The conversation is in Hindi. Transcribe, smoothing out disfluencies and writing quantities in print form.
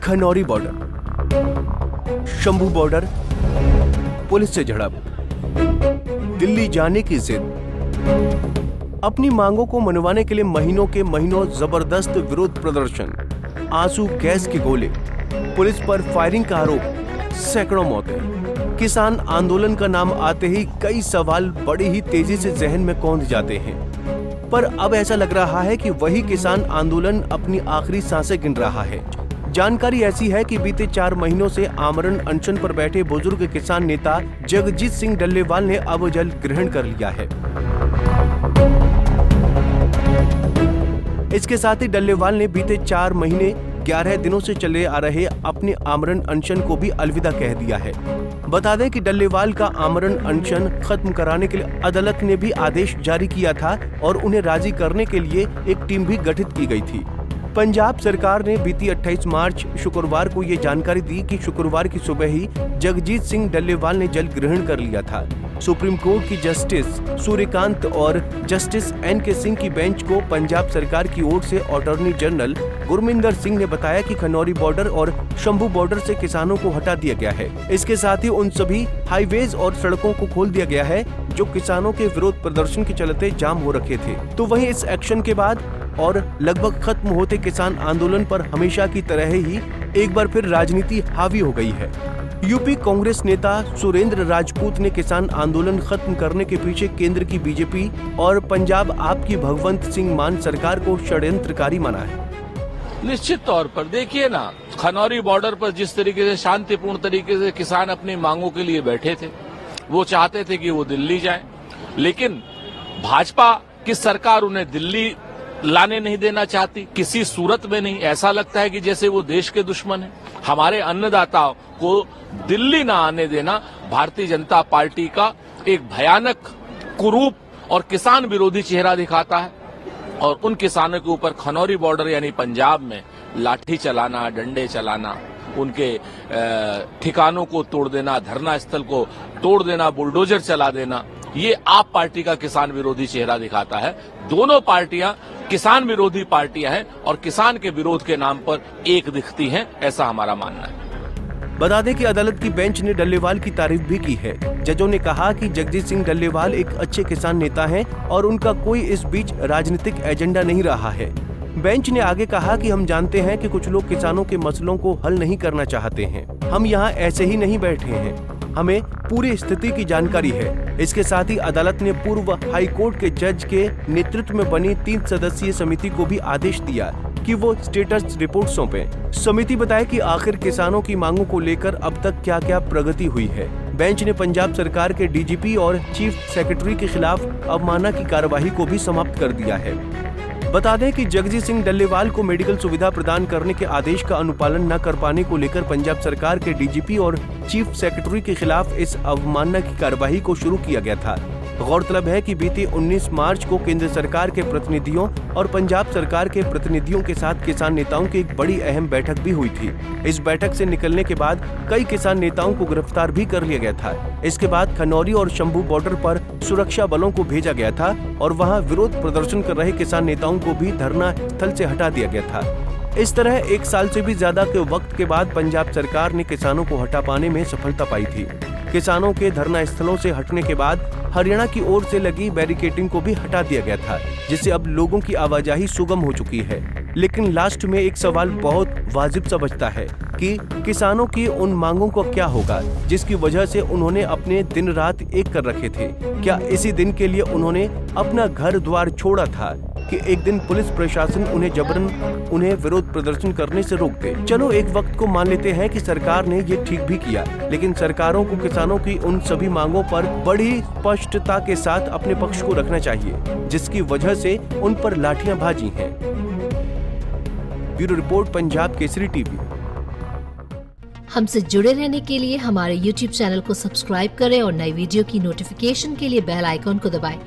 Khanauri border, Shambhu border, police से झड़प, दिल्ली जाने की जिद, अपनी मांगों को मनवाने के लिए महीनों के महीनों जबरदस्त विरोध प्रदर्शन, आंसू गैस के गोले, पुलिस पर फायरिंग का आरोप, सैकड़ों मौतें। किसान आंदोलन का नाम आते ही कई सवाल बड़ी ही तेजी से जहन में कौंध जाते हैं, पर अब ऐसा लग रहा है कि वही किसान आंदोलन अपनी आखिरी सांसें गिन रहा है। जानकारी ऐसी है कि बीते 4 महीनों से आमरण अनशन पर बैठे बुजुर्ग किसान नेता जगजीत सिंह डल्लेवाल ने अब जल ग्रहण कर लिया है। इसके साथ ही डल्लेवाल ने बीते 4 महीने 11 दिनों से चले आ रहे अपने आमरण अनशन को भी अलविदा कह दिया है। बता दें कि डल्लेवाल का आमरण अनशन खत्म कराने के लिए अदालत ने भी आदेश जारी किया था और उन्हें राजी करने के लिए एक टीम भी गठित की गई थी। पंजाब सरकार ने बीती 28 मार्च शुक्रवार को ये जानकारी दी कि शुक्रवार की सुबह ही जगजीत सिंह डल्लेवाल ने जल ग्रहण कर लिया था। सुप्रीम कोर्ट की जस्टिस सूर्यकांत और जस्टिस NK सिंह की बेंच को पंजाब सरकार की ओर से अटॉर्नी जनरल गुरमिंदर सिंह ने बताया कि खनौरी बॉर्डर और शंभू बॉर्डर से किसानों को हटा दिया गया है। इसके साथ ही उन सभी हाईवेज और सड़कों को खोल दिया गया है जो किसानों के विरोध प्रदर्शन के चलते जाम हो रखे थे। तो वहीं इस एक्शन के बाद और लगभग खत्म होते किसान आंदोलन पर हमेशा की तरह ही एक बार फिर राजनीति हावी हो गई है। यूपी कांग्रेस नेता सुरेंद्र राजपूत ने किसान आंदोलन खत्म करने के पीछे केंद्र की बीजेपी और पंजाब आप की भगवंत सिंह मान सरकार को षड्यंत्रकारी माना है। निश्चित तौर पर देखिए ना, खनौरी बॉर्डर पर जिस तरीके से शांतिपूर्ण तरीके से किसान अपनी मांगों के लिए बैठे थे, वो चाहते थे कि वो दिल्ली जाएं, लेकिन भाजपा की सरकार उन्हें दिल्ली लाने नहीं देना चाहती, किसी सूरत में नहीं। ऐसा लगता है कि जैसे वो देश के दुश्मन है। हमारे अन्नदाताओं को दिल्ली ना आने देना भारतीय जनता पार्टी का एक भयानक कुरूप और किसान विरोधी चेहरा दिखाता है। और उन किसानों के ऊपर खनौरी बॉर्डर यानी पंजाब में लाठी चलाना, डंडे चलाना, उनके ठिकानों को तोड़ देना, धरना स्थल को तोड़ देना, बुलडोजर चला देना, ये आप पार्टी का किसान विरोधी चेहरा दिखाता है। दोनों पार्टियां किसान विरोधी पार्टियां हैं और किसान के विरोध के नाम पर एक दिखती हैं, ऐसा हमारा मानना है। बता दें कि अदालत की बेंच ने डल्लेवाल की तारीफ भी की है। जजों ने कहा कि जगजीत सिंह डल्लेवाल एक अच्छे किसान नेता हैं और उनका कोई इस बीच राजनीतिक एजेंडा नहीं रहा है। बेंच ने आगे कहा कि हम जानते हैं कि कुछ लोग किसानों के मसलों को हल नहीं करना चाहते हैं। हम यहाँ ऐसे ही नहीं बैठे हैं, हमें पूरी स्थिति की जानकारी है। इसके साथ ही अदालत ने पूर्व हाई कोर्ट के जज के नेतृत्व में बनी 3 सदस्यीय समिति को भी आदेश दिया कि वो स्टेटस रिपोर्ट सौंपे। समिति बताए कि आखिर किसानों की मांगों को लेकर अब तक क्या क्या प्रगति हुई है। बेंच ने पंजाब सरकार के DGP और चीफ सेक्रेटरी के खिलाफ अवमानना की कार्यवाही को भी समाप्त कर दिया है। बता दें कि जगजीत सिंह डल्लेवाल को मेडिकल सुविधा प्रदान करने के आदेश का अनुपालन न कर पाने को लेकर पंजाब सरकार के DGP और चीफ सेक्रेटरी के खिलाफ इस अवमानना की कार्यवाही को शुरू किया गया था। गौरतलब है कि बीती 19 मार्च को केंद्र सरकार के प्रतिनिधियों और पंजाब सरकार के प्रतिनिधियों के साथ किसान नेताओं की एक बड़ी अहम बैठक भी हुई थी। इस बैठक से निकलने के बाद कई किसान नेताओं को गिरफ्तार भी कर लिया गया था। इसके बाद खनौरी और शंभू बॉर्डर पर सुरक्षा बलों को भेजा गया था और वहां विरोध प्रदर्शन कर रहे किसान नेताओं को भी धरना स्थल से हटा दिया गया था। इस तरह 1 साल से भी ज्यादा के वक्त के बाद पंजाब सरकार ने किसानों को हटा पाने में सफलता पाई थी। किसानों के धरना स्थलों से हटने के बाद हरियाणा की ओर से लगी बैरिकेडिंग को भी हटा दिया गया था, जिससे अब लोगों की आवाजाही सुगम हो चुकी है। लेकिन लास्ट में एक सवाल बहुत वाजिब सा बचता है कि किसानों की उन मांगों को क्या होगा जिसकी वजह से उन्होंने अपने दिन रात एक कर रखे थे। क्या इसी दिन के लिए उन्होंने अपना घर द्वार छोड़ा था कि एक दिन पुलिस प्रशासन उन्हें जबरन उन्हें विरोध प्रदर्शन करने से रोक दे। चलो एक वक्त को मान लेते हैं कि सरकार ने ये ठीक भी किया, लेकिन सरकारों को किसानों की उन सभी मांगों पर बड़ी स्पष्टता के साथ अपने पक्ष को रखना चाहिए, जिसकी वजह से उन पर लाठियां भाजी हैं। Bureau report, Punjab Kesari TV. हमसे जुड़े रहने के लिए हमारे YouTube चैनल को सब्सक्राइब करें और नई वीडियो की नोटिफिकेशन के लिए बेल आइकॉन को दबाएं।